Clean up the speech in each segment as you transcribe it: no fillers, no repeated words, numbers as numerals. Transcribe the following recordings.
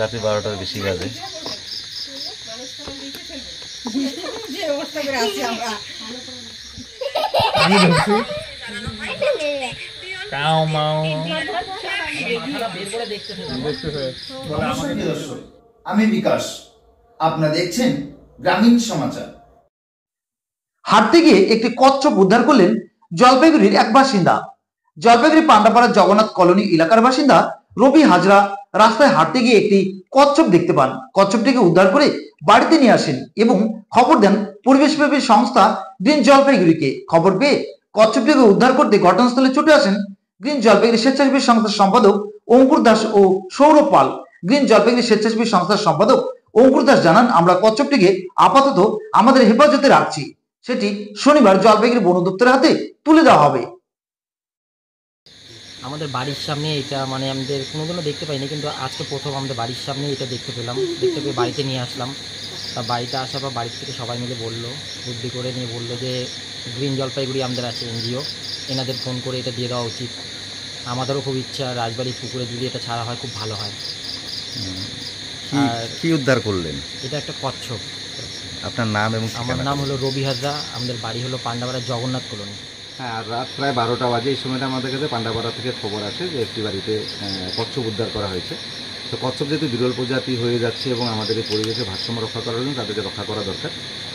রাতে 12টার বেশি বাজে। আমি বিকাশ, আপনারা দেখছেন গ্রামীণ সমাচার। হাঁটতে গিয়ে একটি কচ্ছপ উদ্ধার করলেন জলপাইগুড়ির এক বাসিন্দা। জলপাইগুড়ি পান্ডাপাড়া জগন্নাথ কলোনি এলাকার বাসিন্দা রবি হাজরা রাস্তায় হাঁটতে গিয়ে একটি কচ্ছপ দেখতে পান। কচ্ছপটিকে উদ্ধার করে বাড়িতে নিয়ে আসেন এবং খবর দেন পরিবেশপ্রেমী সংস্থা গ্রিন জলপাইগুড়িকে। খবর পেয়ে কচ্ছপটিকে উদ্ধার করতে ঘটনাস্থলে ছুটে আসেন গ্রিন জলপাইগুড়ি স্বেচ্ছাসেবী সংস্থার সম্পাদক অঙ্কুর দাস ও সৌরভ পাল। গ্রিন জলপাইগুড়ি স্বেচ্ছাসেবী সংস্থার সম্পাদক অঙ্কুর দাস জানান, আমরা কচ্ছপটিকে আপাতত আমাদের হেফাজতে রাখছি, সেটি শনিবার জলপাইগুড়ি বন দপ্তরের হাতে তুলে দেওয়া হবে। আমাদের বাড়ির সামনে এটা মানে আমাদের কোনোদিনও দেখতে পাইনি, কিন্তু আজকে প্রথম আমাদের বাড়ির সামনে এটা দেখতে পেলাম। দেখতে পেয়ে বাড়িতে নিয়ে আসলাম। তা বাড়িতে আসার পর বাড়ি থেকে সবাই মিলে বললো, বুদ্ধি করে নিয়ে বললো যে গ্রিন জলপাইগুড়ি আমাদের আছে এনজিও, এনাদের ফোন করে এটা দিয়ে দেওয়া উচিত। আমাদেরও খুব ইচ্ছা রাজবাড়ির পুকুরে যদি এটা ছাড়া হয় খুব ভালো হয়। আর কি উদ্ধার করলেন? এটা একটা কচ্ছপ। আপনার নাম এবং আমার নাম হলো রবি হাজরা, আমাদের বাড়ি হলো পান্ডাপাড়া জগন্নাথ কলোনি। হ্যাঁ, আর রাত প্রায় 12টা বাজে। এই সময়টা আমাদের কাছে পান্ডাপাড়া থেকে খবর আসে যে একটি বাড়িতে কচ্ছপ উদ্ধার করা হয়েছে। তো কচ্ছপ যেহেতু বিরল প্রজাতি হয়ে যাচ্ছে এবং আমাদের এই পরিবেশে ভারসাম্য রক্ষা করার জন্য তাদেরকে রক্ষা করা দরকার।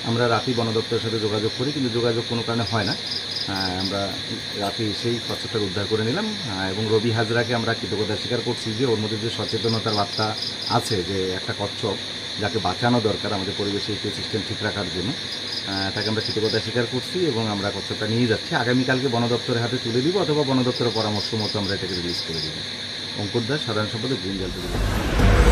আমরা রাতে বন দপ্তরের সাথে যোগাযোগ করি, কিন্তু যোগাযোগ কোনো কারণে হয় না। আমরা রাতে সেই কচ্ছপটাকে উদ্ধার করে নিলাম এবং রবি হাজরাকে আমরা কৃতজ্ঞতা স্বীকার করছি যে ওর মধ্যে যে সচেতনতার বার্তা আছে যে একটা কচ্ছপ যাকে বাঁচানো দরকার আমাদের পরিবেশে ইকোসিস্টেম ঠিক রাখার জন্য, তাকে আমরা কৃতজ্ঞতা স্বীকার করছি এবং আমরা কচ্ছপটা নিয়ে যাচ্ছি। আগামীকালকে বন দপ্তরের হাতে তুলে দিব অথবা বন দপ্তরের পরামর্শ মতো আমরা এটাকে রিলিজ করে দিব। অঙ্কুর দাস, সাধারণ সম্পাদক, গ্রিন জলপাইগুড়ি।